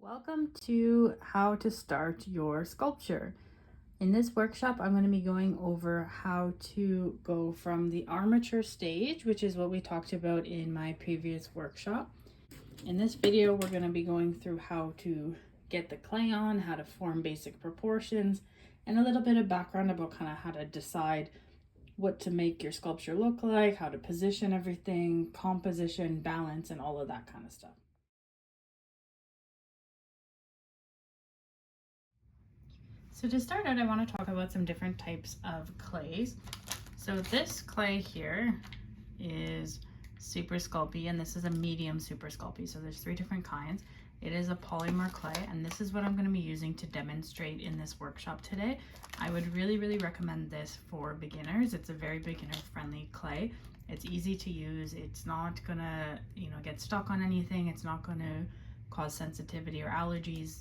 Welcome to how to start your sculpture. In this workshop, I'm going to be going over how to go from the armature stage, which is what we talked about in my previous workshop. In this video, we're going to be going through how to get the clay on, how to form basic proportions, and a little bit of background about kind of how to decide what to make your sculpture look like, how to position everything, composition, balance, and all of that kind of stuff. So to start out, I want to talk about some different types of clays. So this clay here is super sculpy, and this is a medium super sculpy. So there's 3 different kinds. It is a polymer clay, and this is what I'm going to be using to demonstrate in this workshop today. I would really recommend this for beginners. It's a very beginner friendly clay. It's easy to use. It's not gonna, get stuck on anything. It's not gonna cause sensitivity or allergies.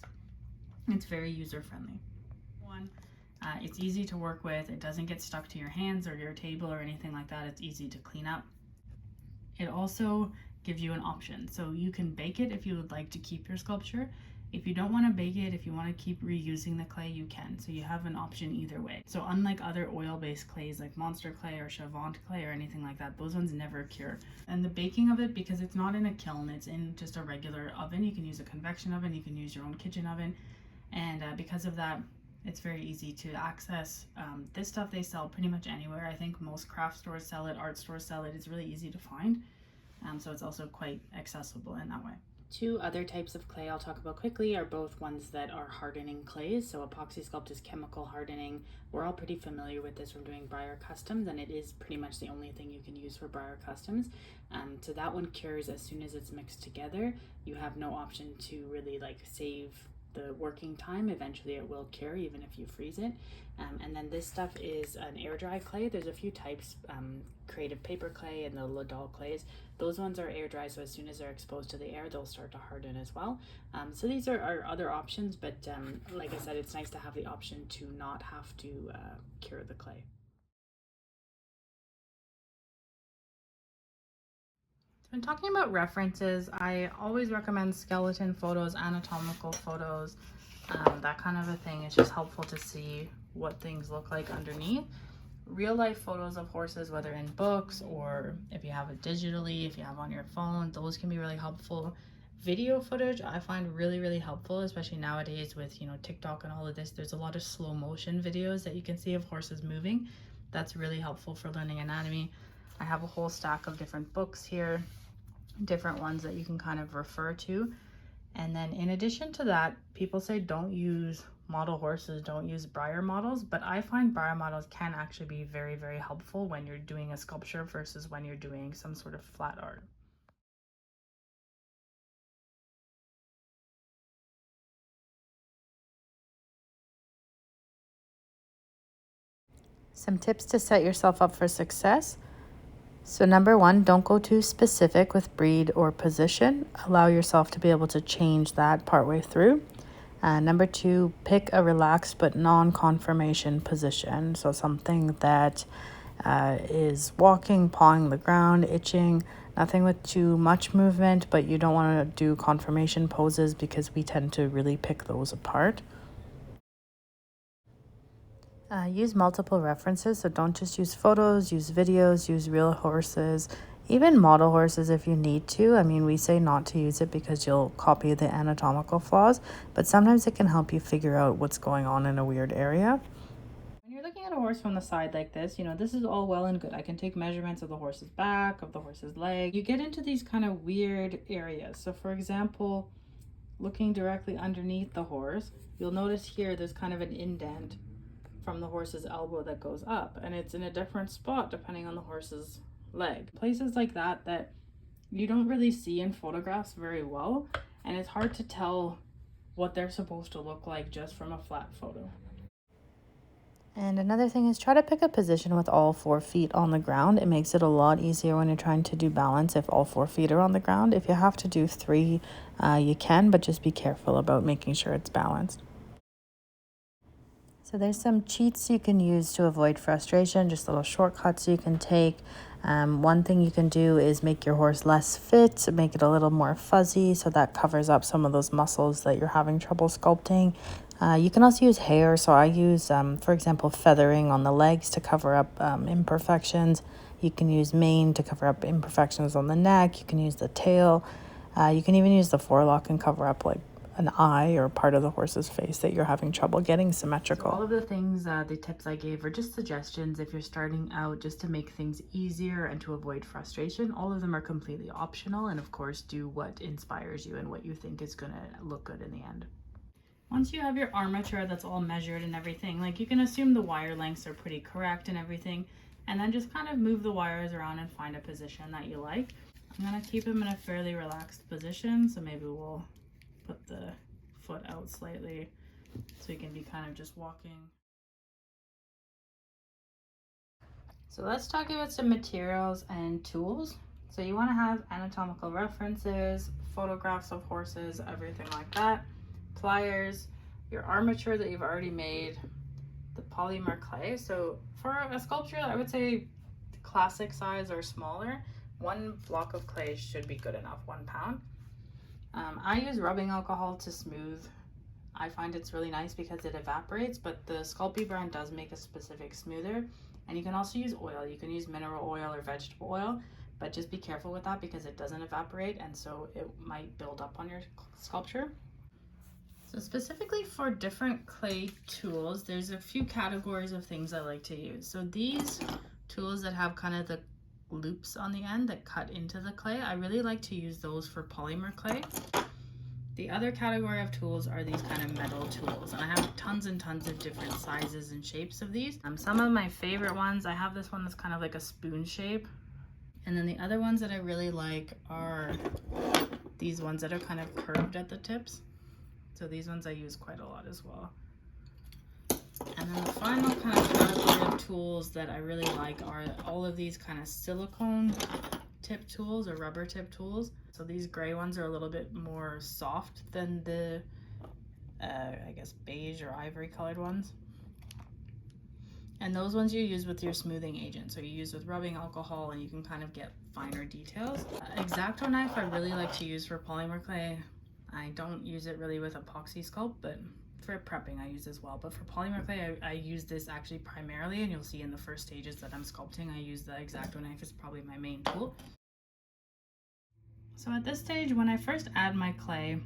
It's very user friendly. It's easy to work with. It doesn't get stuck to your hands or your table or anything like that. It's easy to clean up. It also gives you an option. So you can bake it if you would like to keep your sculpture. If you don't want to bake it, if you want to keep reusing the clay, you can. So you have an option either way. So unlike other oil-based clays like Monster clay or Chavant clay or anything like that, those ones never cure. And the baking of it, because it's not in a kiln, it's in just a regular oven. You can use a convection oven, you can use your own kitchen oven. And because of that, it's very easy to access. This stuff they sell pretty much anywhere. I think most craft stores sell it, art stores sell it. It's really easy to find. So it's also quite accessible in that way. 2 other types of clay I'll talk about quickly are both ones that are hardening clays. So Epoxy Sculpt is chemical hardening. We're all pretty familiar with this from doing Breyer Customs, and it is pretty much the only thing you can use for Breyer Customs. So that one cures as soon as it's mixed together. You have no option to really save the working time. Eventually it will cure even if you freeze it. And then this stuff is an air dry clay. There's a few types, creative paper clay and the Ladal clays. Those ones are air dry, so as soon as they're exposed to the air, they'll start to harden as well. So these are our other options, but like I said, it's nice to have the option to not have to cure the clay. When talking about references, I always recommend skeleton photos, anatomical photos, that kind of a thing. It's just helpful to see what things look like underneath. Real life photos of horses, whether in books or if you have it digitally, if you have on your phone, those can be really helpful. Video footage I find really helpful, especially nowadays with TikTok and all of this. There's a lot of slow motion videos that you can see of horses moving. That's really helpful for learning anatomy. I have a whole stack of different books here, different ones that you can kind of refer to. And then in addition to that, people say don't use model horses, don't use Breyer models, but I find Breyer models can actually be very helpful when you're doing a sculpture versus when you're doing some sort of flat art. Some tips to set yourself up for success. So number 1, don't go too specific with breed or position. Allow yourself to be able to change that partway through. Number 2, pick a relaxed but non-conformation position. So something that is walking, pawing the ground, itching, nothing with too much movement, but you don't want to do conformation poses because we tend to really pick those apart. Use multiple references, so don't just use photos, use videos, use real horses, even model horses if you need to. I mean, we say not to use it because you'll copy the anatomical flaws, but sometimes it can help you figure out what's going on in a weird area. When you're looking at a horse from the side like this, this is all well and good. I can take measurements of the horse's back, of the horse's leg. You get into these kind of weird areas. So for example, looking directly underneath the horse, you'll notice here there's kind of an indent from the horse's elbow that goes up, and it's in a different spot depending on the horse's leg. Places like that you don't really see in photographs very well, and it's hard to tell what they're supposed to look like just from a flat photo. And another thing is try to pick a position with all 4 feet on the ground. It makes it a lot easier when you're trying to do balance if all 4 feet are on the ground. If you have to do 3, you can, but just be careful about making sure it's balanced. So there's some cheats you can use to avoid frustration, just little shortcuts you can take. One thing you can do is make your horse less fit, make it a little more fuzzy, so that covers up some of those muscles that you're having trouble sculpting. You can also use hair, so I use, for example, feathering on the legs to cover up imperfections. You can use mane to cover up imperfections on the neck. You can use the tail. You can even use the forelock and cover up like an eye or part of the horse's face that you're having trouble getting symmetrical. So all of the things, the tips I gave are just suggestions if you're starting out, just to make things easier and to avoid frustration. All of them are completely optional, and of course do what inspires you and what you think is gonna look good in the end. Once you have your armature that's all measured and everything, like you can assume the wire lengths are pretty correct and everything, and then just kind of move the wires around and find a position that you like. I'm gonna keep them in a fairly relaxed position, so maybe we'll put the foot out slightly so you can be kind of just walking. So let's talk about some materials and tools. So you want to have anatomical references, photographs of horses, everything like that, pliers, your armature that you've already made, the polymer clay. So for a sculpture, I would say classic size or smaller, 1 block of clay should be good enough, 1 pound. I use rubbing alcohol to smooth. I find it's really nice because it evaporates, but the Sculpey brand does make a specific smoother. And you can also use oil. You can use mineral oil or vegetable oil, but just be careful with that because it doesn't evaporate, and so it might build up on your sculpture. So specifically for different clay tools, there's a few categories of things I like to use. So these tools that have kind of the loops on the end that cut into the clay, I really like to use those for polymer clay. The other category of tools are these kind of metal tools, and I have tons and tons of different sizes and shapes of these. Some of my favorite ones, I have this one that's kind of like a spoon shape, and then the other ones that I really like are these ones that are kind of curved at the tips. So these ones I use quite a lot as well. And then the final kind of category of tools that I really like are all of these kind of silicone tip tools or rubber tip tools. So these gray ones are a little bit more soft than the I guess beige or ivory colored ones. And those ones you use with your smoothing agent. So you use with rubbing alcohol and you can kind of get finer details. X-Acto knife I really like to use for polymer clay. I don't use it really with epoxy sculpt, but for prepping I use as well. But for polymer clay, I use this actually primarily, and you'll see in the first stages that I'm sculpting, I use the X-Acto knife as probably my main tool. So at this stage, when I first add my clay,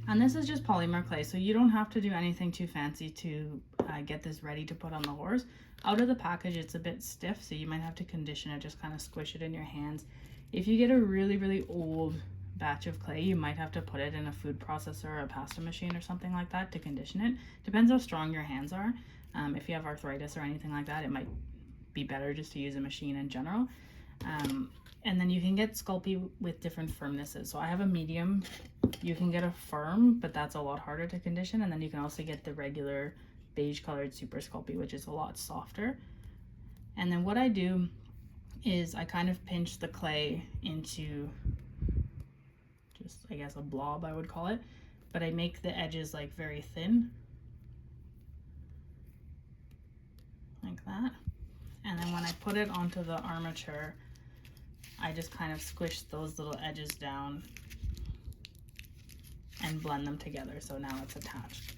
and this is just polymer clay, so you don't have to do anything too fancy to get this ready to put on the horse. Out of the package, it's a bit stiff, so you might have to condition it, just kind of squish it in your hands. If you get a really, really old batch of clay, you might have to put it in a food processor or a pasta machine or something like that to condition it. Depends how strong your hands are. If you have arthritis or anything like that, it might be better just to use a machine in general. And then you can get Sculpey with different firmnesses. So I have a medium. You can get a firm, but that's a lot harder to condition. And then you can also get the regular beige colored Super Sculpey, which is a lot softer. And then what I do is I kind of pinch the clay into just, I guess, a blob, I would call it. But I make the edges like very thin. Like that. And then when I put it onto the armature, I just kind of squish those little edges down and blend them together, so now it's attached.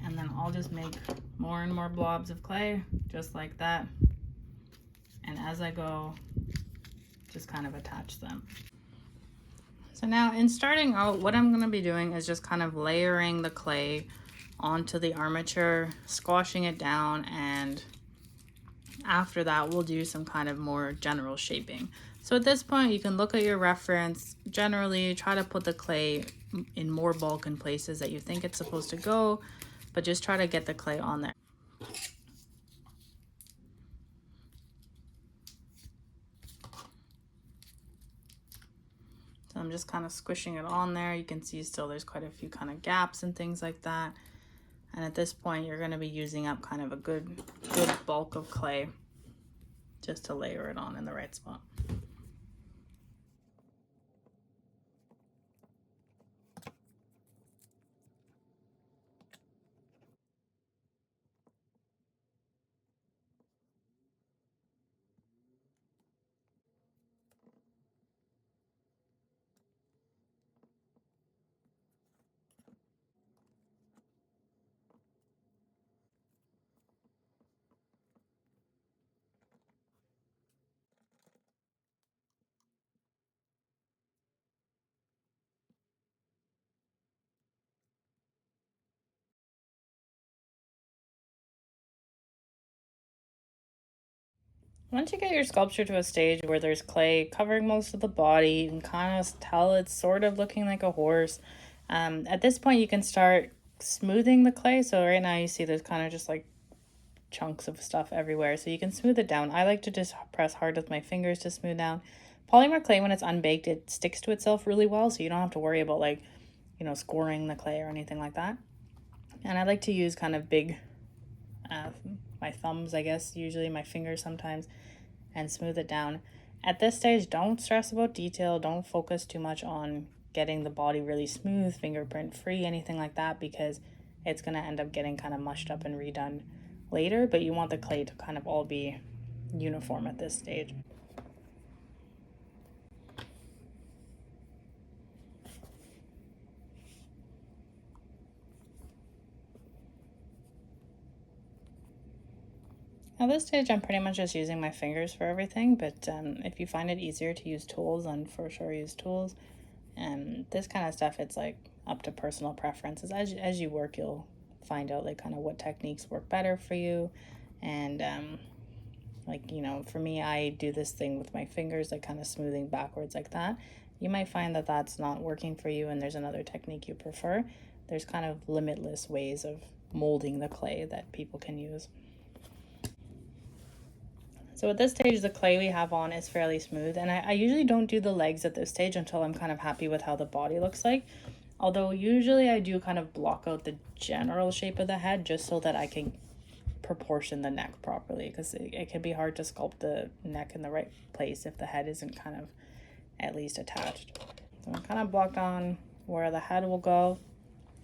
And then I'll just make more and more blobs of clay, just like that. And as I go, just kind of attach them. So now in starting out, what I'm gonna be doing is just kind of layering the clay onto the armature, squashing it down, and after that we'll do some kind of more general shaping. So at this point you can look at your reference, generally try to put the clay in more bulk in places that you think it's supposed to go, but just try to get the clay on there. So I'm just kind of squishing it on there. You can see still there's quite a few kind of gaps and things like that. And at this point you're going to be using up kind of a good bulk of clay just to layer it on in the right spot. Once you get your sculpture to a stage where there's clay covering most of the body, you can kind of tell it's sort of looking like a horse. At this point, you can start smoothing the clay. So right now you see there's kind of just like chunks of stuff everywhere. So you can smooth it down. I like to just press hard with my fingers to smooth down. Polymer clay, when it's unbaked, it sticks to itself really well. So you don't have to worry about like, you know, scoring the clay or anything like that. And I like to use kind of big, my thumbs, I guess, usually my fingers sometimes, and smooth it down. At this stage, don't stress about detail. Don't focus too much on getting the body really smooth, fingerprint free, anything like that, because it's going to end up getting kind of mushed up and redone later. But you want the clay to kind of all be uniform at this stage. At this stage, I'm pretty much just using my fingers for everything, but if you find it easier to use tools, then for sure use tools. And this kind of stuff, it's like up to personal preferences. As you work, you'll find out like kind of what techniques work better for you. And like, you know, for me, I do this thing with my fingers, like kind of smoothing backwards like that. You might find that that's not working for you and there's another technique you prefer. There's kind of limitless ways of molding the clay that people can use. So at this stage, the clay we have on is fairly smooth, and I usually don't do the legs at this stage until I'm kind of happy with how the body looks like. Although usually I do kind of block out the general shape of the head just so that I can proportion the neck properly, because it can be hard to sculpt the neck in the right place if the head isn't kind of at least attached. So I'm kind of blocked on where the head will go.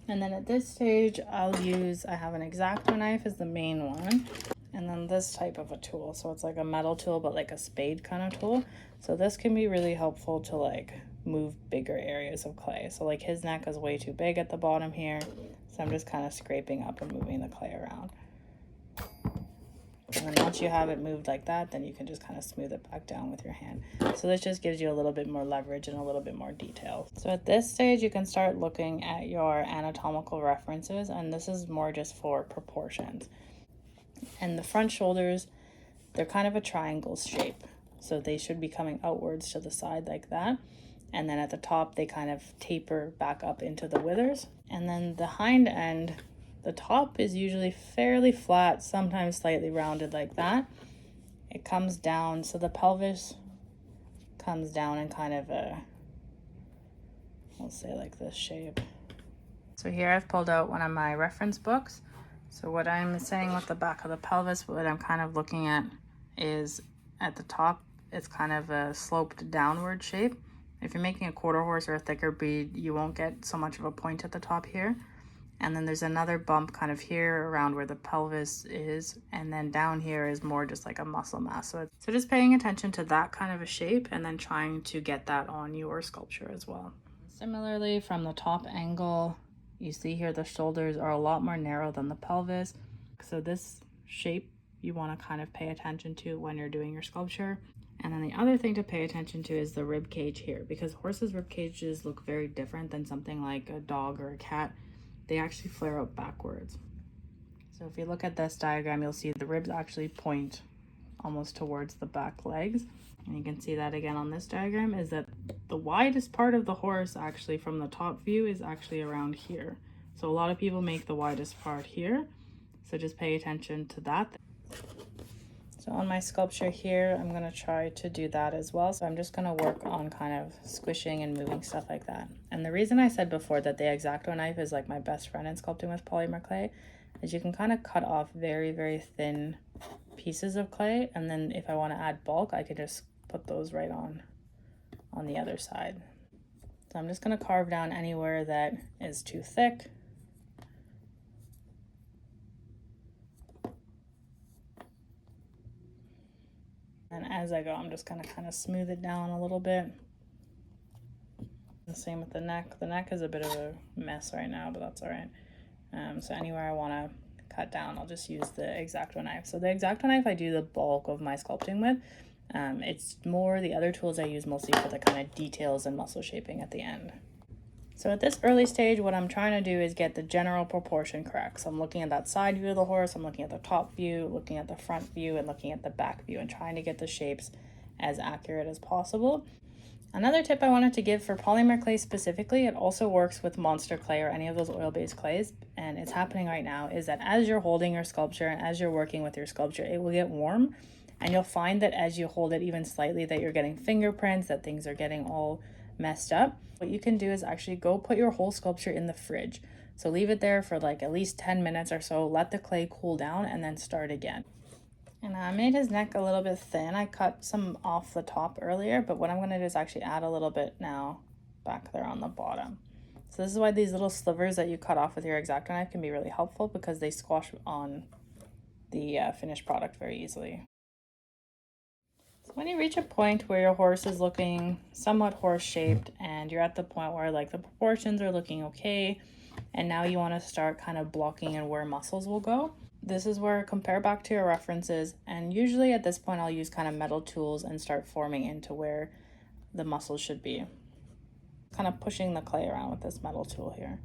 And then at this stage, I have an X-Acto knife as the main one. And then this type of a tool. So it's like a metal tool, but like a spade kind of tool. So this can be really helpful to like move bigger areas of clay. So like his neck is way too big at the bottom here. So I'm just kind of scraping up and moving the clay around. And then once you have it moved like that, then you can just kind of smooth it back down with your hand. So this just gives you a little bit more leverage and a little bit more detail. So at this stage, you can start looking at your anatomical references, and this is more just for proportions. And the front shoulders, they're kind of a triangle shape. So they should be coming outwards to the side like that. And then at the top, they kind of taper back up into the withers. And then the hind end, the top is usually fairly flat, sometimes slightly rounded like that. It comes down, so the pelvis comes down in kind of a, I'll say like this shape. So here I've pulled out one of my reference books. So what I'm saying with the back of the pelvis, what I'm kind of looking at is at the top, it's kind of a sloped downward shape. If you're making a quarter horse or a thicker breed, you won't get so much of a point at the top here. And then there's another bump kind of here around where the pelvis is. And then down here is more just like a muscle mass. So just paying attention to that kind of a shape and then trying to get that on your sculpture as well. Similarly, from the top angle, you see here the shoulders are a lot more narrow than the pelvis. So this shape you want to kind of pay attention to when you're doing your sculpture. And then the other thing to pay attention to is the rib cage here, because horses' rib cages look very different than something like a dog or a cat. They actually flare out backwards. So if you look at this diagram, you'll see the ribs actually point almost towards the back legs. And you can see that again on this diagram, is that the widest part of the horse actually from the top view is actually around here. So a lot of people make the widest part here. So just pay attention to that. So on my sculpture here, I'm gonna try to do that as well. So I'm just gonna work on kind of squishing and moving stuff like that. And the reason I said before that the X-Acto knife is like my best friend in sculpting with polymer clay is you can kind of cut off very, very thin pieces of clay. And then if I wanna add bulk, I could just put those right on the other side. So I'm just gonna carve down anywhere that is too thick. And as I go, I'm just gonna kind of smooth it down a little bit. The same with the neck. The neck is a bit of a mess right now, but that's all right. So anywhere I wanna cut down, I'll just use the X-Acto knife. So the X-Acto knife I do the bulk of my sculpting with. It's more the other tools I use mostly for the kind of details and muscle shaping at the end. So at this early stage, what I'm trying to do is get the general proportion correct. So I'm looking at that side view of the horse, I'm looking at the top view, looking at the front view, and looking at the back view, and trying to get the shapes as accurate as possible. Another tip I wanted to give for polymer clay specifically, it also works with monster clay or any of those oil-based clays, and it's happening right now, is that as you're holding your sculpture and as you're working with your sculpture, it will get warm, and you'll find that as you hold it even slightly that you're getting fingerprints, that things are getting all messed up. What you can do is actually go put your whole sculpture in the fridge. So leave it there for like at least 10 minutes or so, let the clay cool down, and then start again. And I made his neck a little bit thin. I cut some off the top earlier, but what I'm gonna do is actually add a little bit now back there on the bottom. So this is why these little slivers that you cut off with your X-Acto knife can be really helpful, because they squash on the finished product very easily. So when you reach a point where your horse is looking somewhat horse-shaped and you're at the point where like the proportions are looking okay, and now you want to start kind of blocking and where muscles will go, this is where compare back to your references, and usually at this point I'll use kind of metal tools and start forming into where the muscles should be. Kind of pushing the clay around with this metal tool here.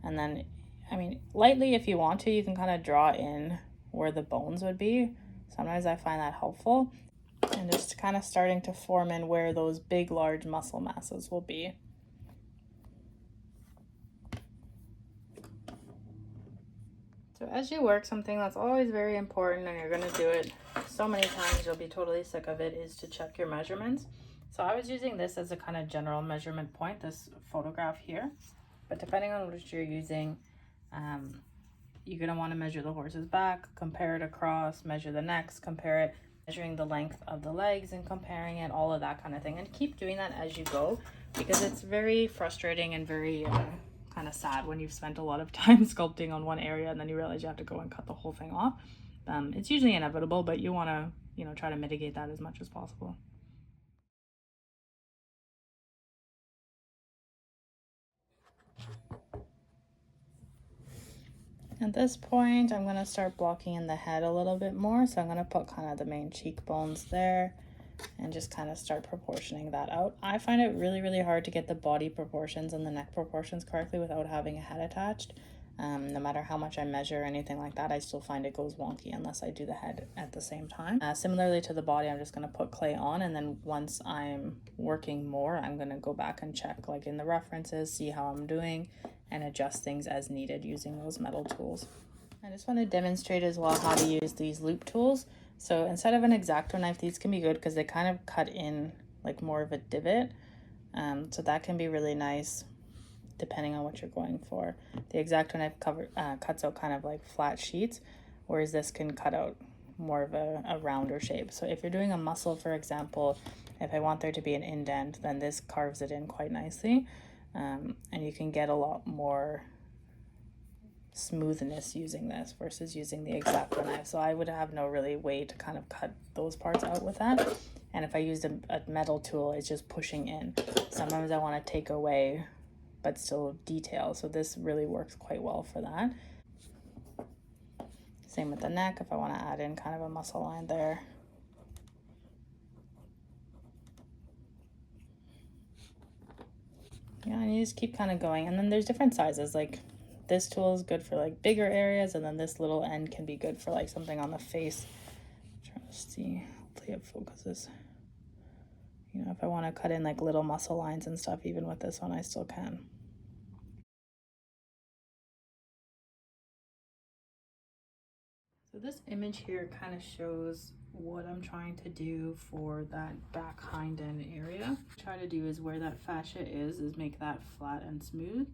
And then, I mean, lightly if you want to, you can kind of draw in where the bones would be. Sometimes I find that helpful. And just kind of starting to form in where those big, large muscle masses will be. So as you work, something that's always very important, and you're going to do it so many times you'll be totally sick of it, is to check your measurements. So I was using this as a kind of general measurement point, this photograph here. But depending on what you're using, you're going to want to measure the horse's back, compare it across, measure the necks, compare it, measuring the length of the legs and comparing it, all of that kind of thing. And keep doing that as you go, because it's very frustrating and very kind of sad when you've spent a lot of time sculpting on one area and then you realize you have to go and cut the whole thing off. It's usually inevitable, but you want to, you know, try to mitigate that as much as possible. At this point, I'm going to start blocking in the head a little bit more. So I'm going to put kind of the main cheekbones there and just kind of start proportioning that out. I find it really, really hard to get the body proportions and the neck proportions correctly without having a head attached. No matter how much I measure or anything like that, I still find it goes wonky unless I do the head at the same time. Similarly to the body, I'm just going to put clay on, and then once I'm working more, I'm going to go back and check like in the references, see how I'm doing, and adjust things as needed using those metal tools. I just want to demonstrate as well how to use these loop tools. So instead of an X-Acto knife, these can be good because they kind of cut in like more of a divot. So that can be really nice depending on what you're going for. The X-Acto knife cuts out kind of like flat sheets, whereas this can cut out more of a rounder shape. So if you're doing a muscle, for example, if I want there to be an indent, then this carves it in quite nicely. And you can get a lot more smoothness using this versus using the X-Acto knife. So I would have no really way to kind of cut those parts out with that. And if I used a metal tool, it's just pushing in. Sometimes I want to take away but still detail, so this really works quite well for that. Same with the neck, if I want to add in kind of a muscle line there. Yeah, and you just keep kind of going. And then there's different sizes, like this tool is good for like bigger areas, and then this little end can be good for like something on the face. I'm trying to see, hopefully it focuses. You know, if I want to cut in like little muscle lines and stuff, even with this one, I still can. So this image here kind of shows what I'm trying to do for that back hind end area. What I try to do is where that fascia is make that flat and smooth.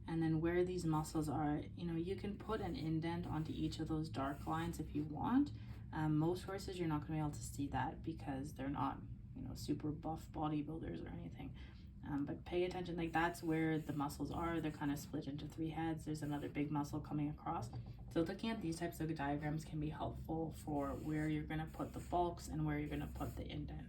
And then where these muscles are, you know, you can put an indent onto each of those dark lines if you want. Most horses, you're not gonna be able to see that because they're not, you know, super buff bodybuilders or anything. But pay attention, like that's where the muscles are. They're kind of split into three heads. There's another big muscle coming across. So looking at these types of diagrams can be helpful for where you're gonna put the bulks and where you're gonna put the indent.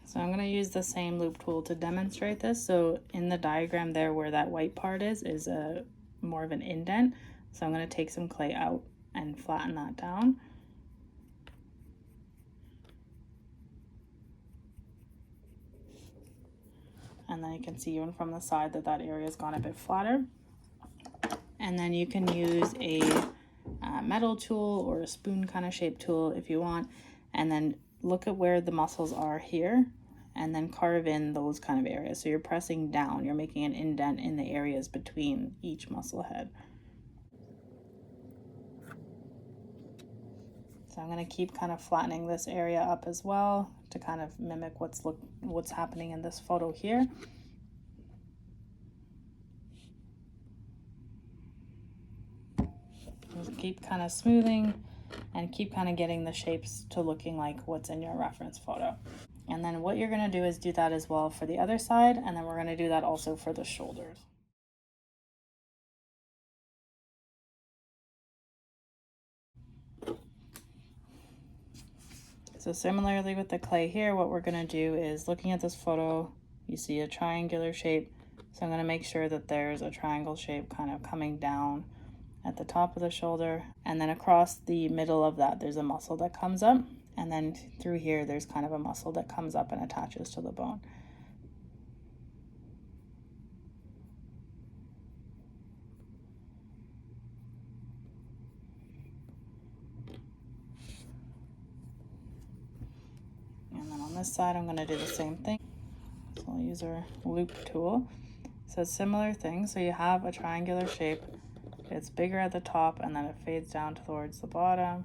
So I'm gonna use the same loop tool to demonstrate this. So in the diagram there where that white part is a more of an indent. So I'm gonna take some clay out and flatten that down. and then you can see even from the side that that area has gone a bit flatter. And then you can use a metal tool or a spoon kind of shaped tool if you want, and then look at where the muscles are here and then carve in those kind of areas. So you're pressing down, you're making an indent in the areas between each muscle head. So I'm going to keep kind of flattening this area up as well to kind of mimic what's happening in this photo here. Just keep kind of smoothing and keep kind of getting the shapes to looking like what's in your reference photo. And then what you're going to do is do that as well for the other side, and then we're going to do that also for the shoulders. So similarly with the clay here, what we're going to do is, looking at this photo, you see a triangular shape. So I'm going to make sure that there's a triangle shape kind of coming down at the top of the shoulder, and then across the middle of that there's a muscle that comes up, and then through here there's kind of a muscle that comes up and attaches to the bone. And then on this side I'm going to do the same thing. So I'll use our loop tool. So it's similar thing. So you have a triangular shape, it's bigger at the top and then it fades down towards the bottom.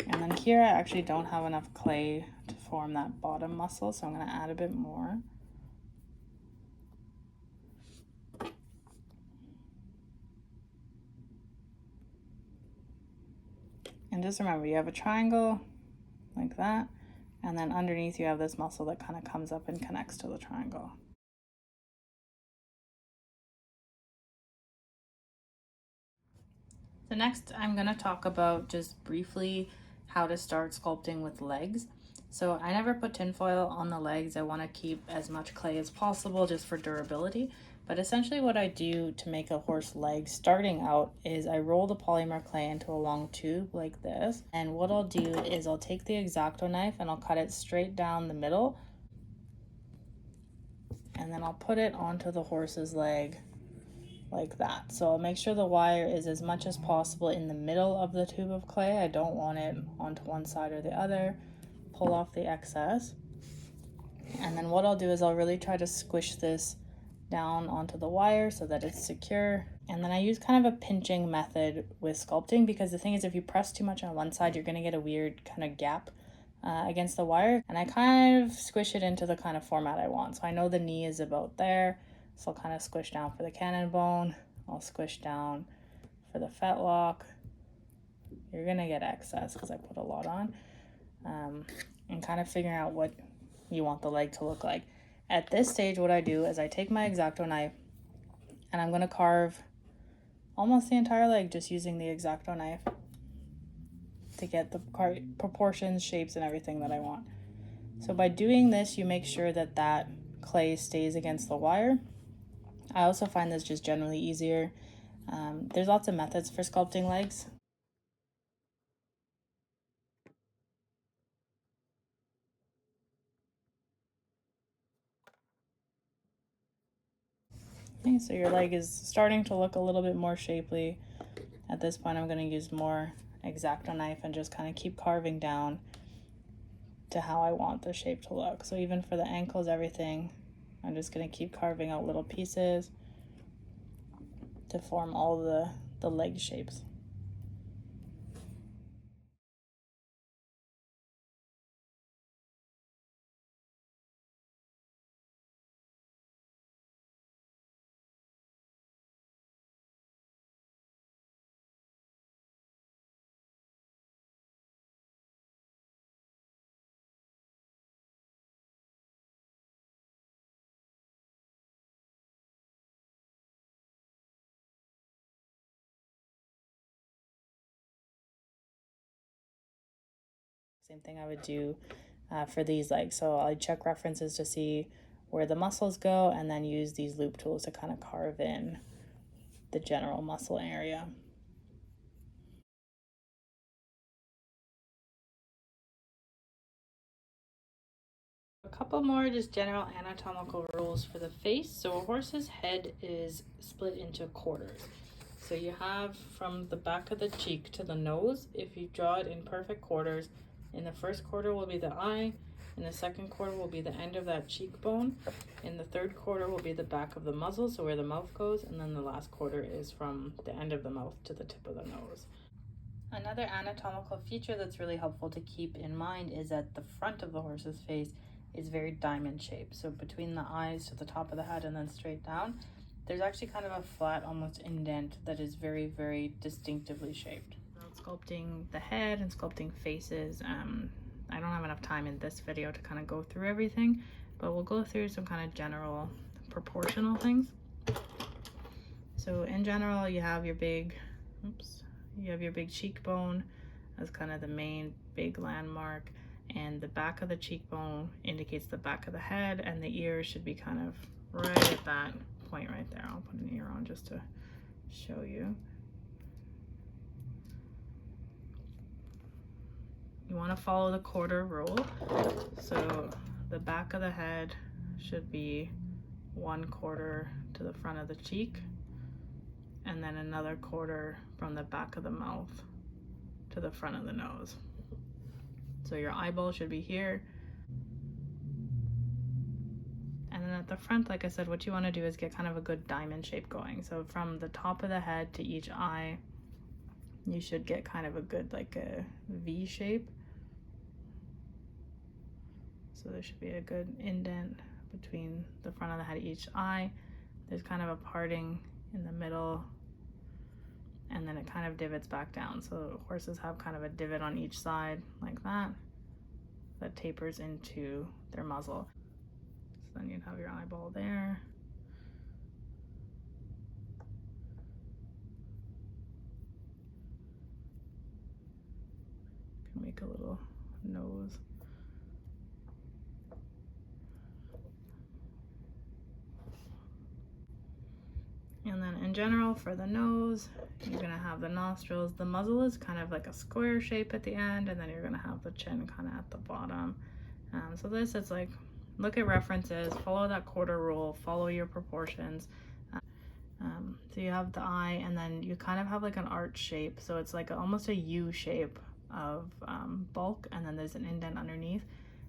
And then here I actually don't have enough clay to form that bottom muscle, so I'm going to add a bit more. And just remember, you have a triangle like that, and then underneath you have this muscle that kind of comes up and connects to the triangle. So next I'm going to talk about just briefly how to start sculpting with legs. So I never put tinfoil on the legs. I want to keep as much clay as possible just for durability. But essentially what I do to make a horse leg starting out is I roll the polymer clay into a long tube like this. And what I'll do is I'll take the X-Acto knife and I'll cut it straight down the middle. And then I'll put it onto the horse's leg like that. So I'll make sure the wire is as much as possible in the middle of the tube of clay. I don't want it onto one side or the other. Pull off the excess. And then what I'll do is I'll really try to squish this down onto the wire so that it's secure. And then I use kind of a pinching method with sculpting, because the thing is, if you press too much on one side, you're going to get a weird kind of gap against the wire. And I kind of squish it into the kind of format I want. So I know the knee is about there, so I'll kind of squish down for the cannon bone. I'll squish down for the fetlock. You're going to get excess because I put a lot on. And kind of figuring out what you want the leg to look like. At this stage, what I do is I take my X-Acto knife and I'm going to carve almost the entire leg just using the X-Acto knife to get the proportions, shapes, and everything that I want. So by doing this, you make sure that that clay stays against the wire. I also find this just generally easier. There's lots of methods for sculpting legs. Okay, so your leg is starting to look a little bit more shapely. At this point, I'm going to use more X-Acto knife and just kind of keep carving down to how I want the shape to look. So even for the ankles, everything, I'm just going to keep carving out little pieces to form all the leg shapes. Same thing I would do for these legs. So I check references to see where the muscles go and then use these loop tools to kind of carve in the general muscle area. A couple more just general anatomical rules for the face. So a horse's head is split into quarters. So you have from the back of the cheek to the nose, if you draw it in perfect quarters, in the first quarter will be the eye, in the second quarter will be the end of that cheekbone, in the third quarter will be the back of the muzzle, so where the mouth goes, and then the last quarter is from the end of the mouth to the tip of the nose. Another anatomical feature that's really helpful to keep in mind is that the front of the horse's face is very diamond shaped. So between the eyes to the top of the head and then straight down, there's actually kind of a flat, almost indent that is very, very distinctively shaped. Sculpting the head and sculpting faces, I don't have enough time in this video to kind of go through everything, but we'll go through some kind of general proportional things. So in general, you have your big, cheekbone as kind of the main big landmark, and the back of the cheekbone indicates the back of the head, and the ears should be kind of right at that point right there. I'll put an ear on just to show you. You want to follow the quarter rule. So the back of the head should be 1/4 to the front of the cheek, and then another quarter from the back of the mouth to the front of the nose. So your eyeball should be here. And then at the front, like I said, what you want to do is get kind of a good diamond shape going. So from the top of the head to each eye, you should get kind of a good, like a V shape. So there should be a good indent between the front of the head, each eye. There's kind of a parting in the middle, and then it kind of divots back down. So horses have kind of a divot on each side like that tapers into their muzzle. So then you'd have your eyeball there. You can make a little nose. And then in general for the nose, you're gonna have the nostrils. The muzzle is kind of like a square shape at the end, and then you're gonna have the chin kind of at the bottom. So this is like, look at references, follow that quarter rule, follow your proportions. So you have the eye, and then you kind of have like an arch shape. So it's like almost a U shape of bulk, and then there's an indent underneath.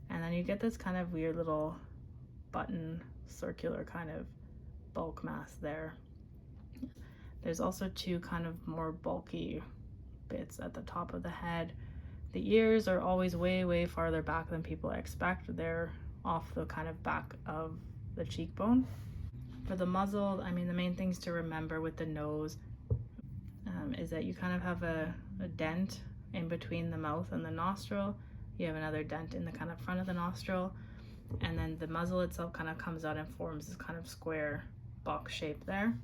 And then you get this kind of weird little button circular kind of bulk mass there. There's also two kind of more bulky bits at the top of the head. The ears are always way farther back than people expect. They're off the kind of back of the cheekbone. For the muzzle, I mean, the main things to remember with the nose is that you kind of have a dent in between the mouth and the nostril. You have another dent in the kind of front of the nostril, and then the muzzle itself kind of comes out and forms this kind of square box shape there.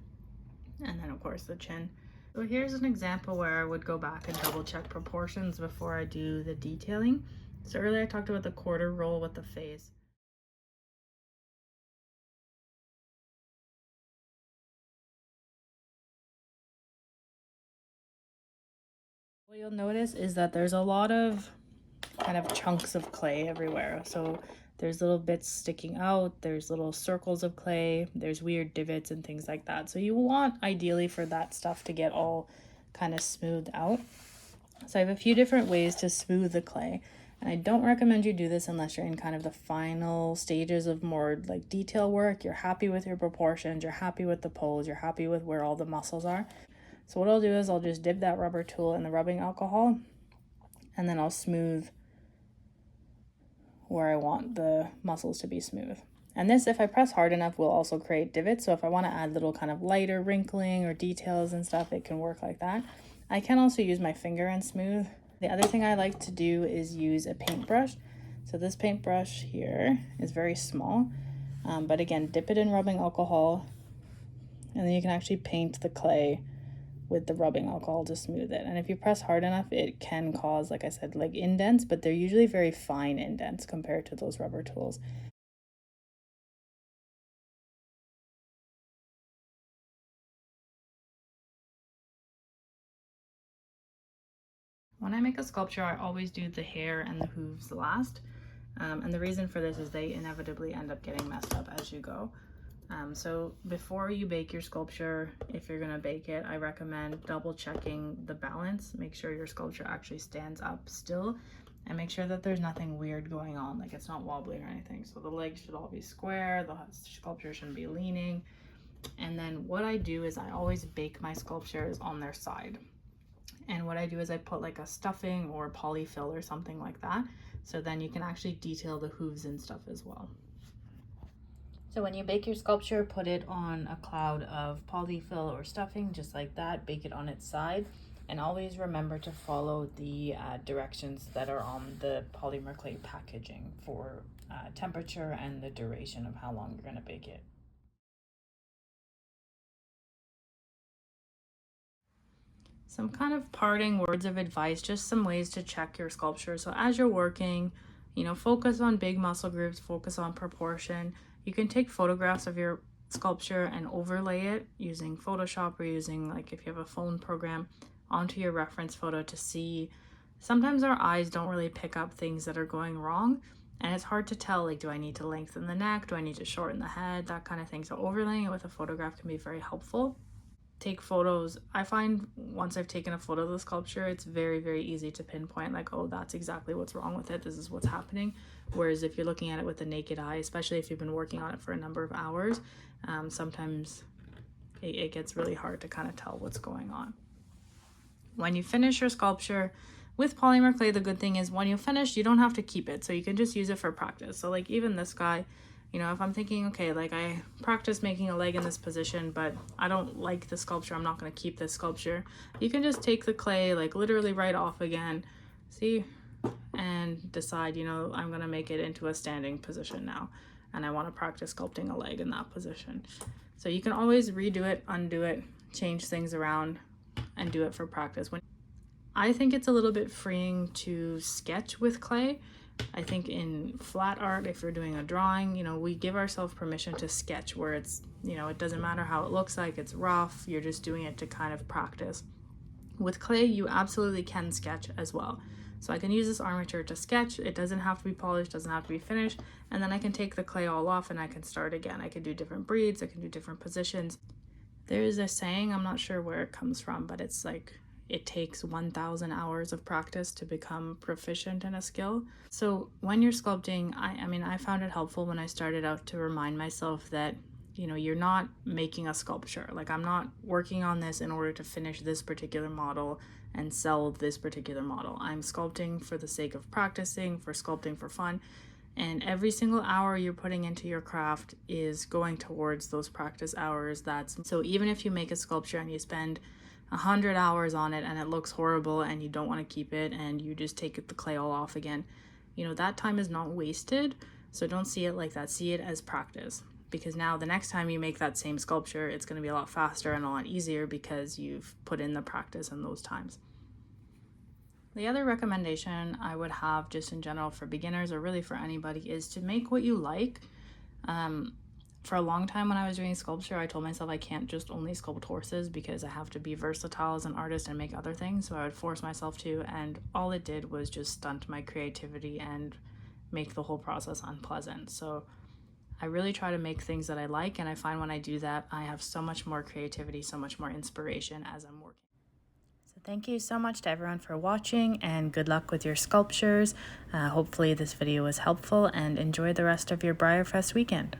And then of course the chin. So here's an example where I would go back and double check proportions before I do the detailing. So earlier I talked about the quarter roll with the face. What you'll notice is that there's a lot of kind of chunks of clay everywhere. So there's little bits sticking out, there's little circles of clay, there's weird divots and things like that. So you want ideally for that stuff to get all kind of smoothed out. So I have a few different ways to smooth the clay, and I don't recommend you do this unless you're in kind of the final stages of more like detail work. You're happy with your proportions, you're happy with the pose, you're happy with where all the muscles are. So what I'll do is I'll just dip that rubber tool in the rubbing alcohol, and then I'll smooth where I want the muscles to be smooth. And this, if I press hard enough, will also create divots. So if I want to add little kind of lighter wrinkling or details and stuff, it can work like that. I can also use my finger and smooth. The other thing I like to do is use a paintbrush. So this paintbrush here is very small, but again, dip it in rubbing alcohol, and then you can actually paint the clay with the rubbing alcohol to smooth it. And if you press hard enough, it can cause, like I said, like indents, but they're usually very fine indents compared to those rubber tools. When I make a sculpture, I always do the hair and the hooves last. And the reason for this is they inevitably end up getting messed up as you go. So before you bake your sculpture, if you're gonna bake it, I recommend double checking the balance. Make sure your sculpture actually stands up still, and make sure that there's nothing weird going on, like it's not wobbly or anything. So the legs should all be square, the sculpture shouldn't be leaning. And then what I do is I always bake my sculptures on their side. And what I do is I put like a stuffing or polyfill or something like that. So then you can actually detail the hooves and stuff as well. So when you bake your sculpture, put it on a cloud of polyfill or stuffing, just like that. Bake it on its side, and always remember to follow the directions that are on the polymer clay packaging for temperature and the duration of how long you're going to bake it. Some kind of parting words of advice, just some ways to check your sculpture. So as you're working, focus on big muscle groups, focus on proportion. You can take photographs of your sculpture and overlay it using Photoshop or using, like, if you have a phone program, onto your reference photo to see. Sometimes our eyes don't really pick up things that are going wrong, and it's hard to tell, like, do I need to lengthen the neck? Do I need to shorten the head? That kind of thing. So overlaying it with a photograph can be very helpful. Take photos. I find once I've taken a photo of the sculpture, it's very, very easy to pinpoint, like, oh, that's exactly what's wrong with it. This is what's happening. Whereas if you're looking at it with the naked eye, especially if you've been working on it for a number of hours, sometimes it gets really hard to kind of tell what's going on. When you finish your sculpture with polymer clay, the good thing is when you finish, you don't have to keep it. So you can just use it for practice. So like even this guy, if I'm thinking, okay, like I practice making a leg in this position, but I don't like the sculpture, I'm not going to keep this sculpture. You can just take the clay, like literally right off again, see, and decide, I'm going to make it into a standing position now. And I want to practice sculpting a leg in that position. So you can always redo it, undo it, change things around, and do it for practice. I think it's a little bit freeing to sketch with clay. I think in flat art, if you're doing a drawing, we give ourselves permission to sketch where it's, it doesn't matter how it looks like, it's rough, you're just doing it to kind of practice. With clay, you absolutely can sketch as well. So I can use this armature to sketch. It doesn't have to be polished, doesn't have to be finished. And then I can take the clay all off and I can start again. I can do different breeds, I can do different positions. There is a saying, I'm not sure where it comes from, but it's like, it takes 1,000 hours of practice to become proficient in a skill. So when you're sculpting, I found it helpful when I started out to remind myself that, you're not making a sculpture. Like, I'm not working on this in order to finish this particular model and sell this particular model. I'm sculpting for the sake of practicing, for sculpting for fun. And every single hour you're putting into your craft is going towards those practice hours. So even if you make a sculpture and you spend 100 hours on it and it looks horrible and you don't want to keep it and you just take the clay all off again, that time is not wasted. So don't see it like that. See it as practice, because now the next time you make that same sculpture, it's going to be a lot faster and a lot easier because you've put in the practice in those times. The other recommendation I would have just in general for beginners or really for anybody is to make what you like. For a long time when I was doing sculpture, I told myself I can't just only sculpt horses because I have to be versatile as an artist and make other things. So I would force myself to, and all it did was just stunt my creativity and make the whole process unpleasant. So I really try to make things that I like, and I find when I do that, I have so much more creativity, so much more inspiration as I'm working. So thank you so much to everyone for watching, and good luck with your sculptures. Hopefully this video was helpful, and enjoy the rest of your BreyerFest weekend.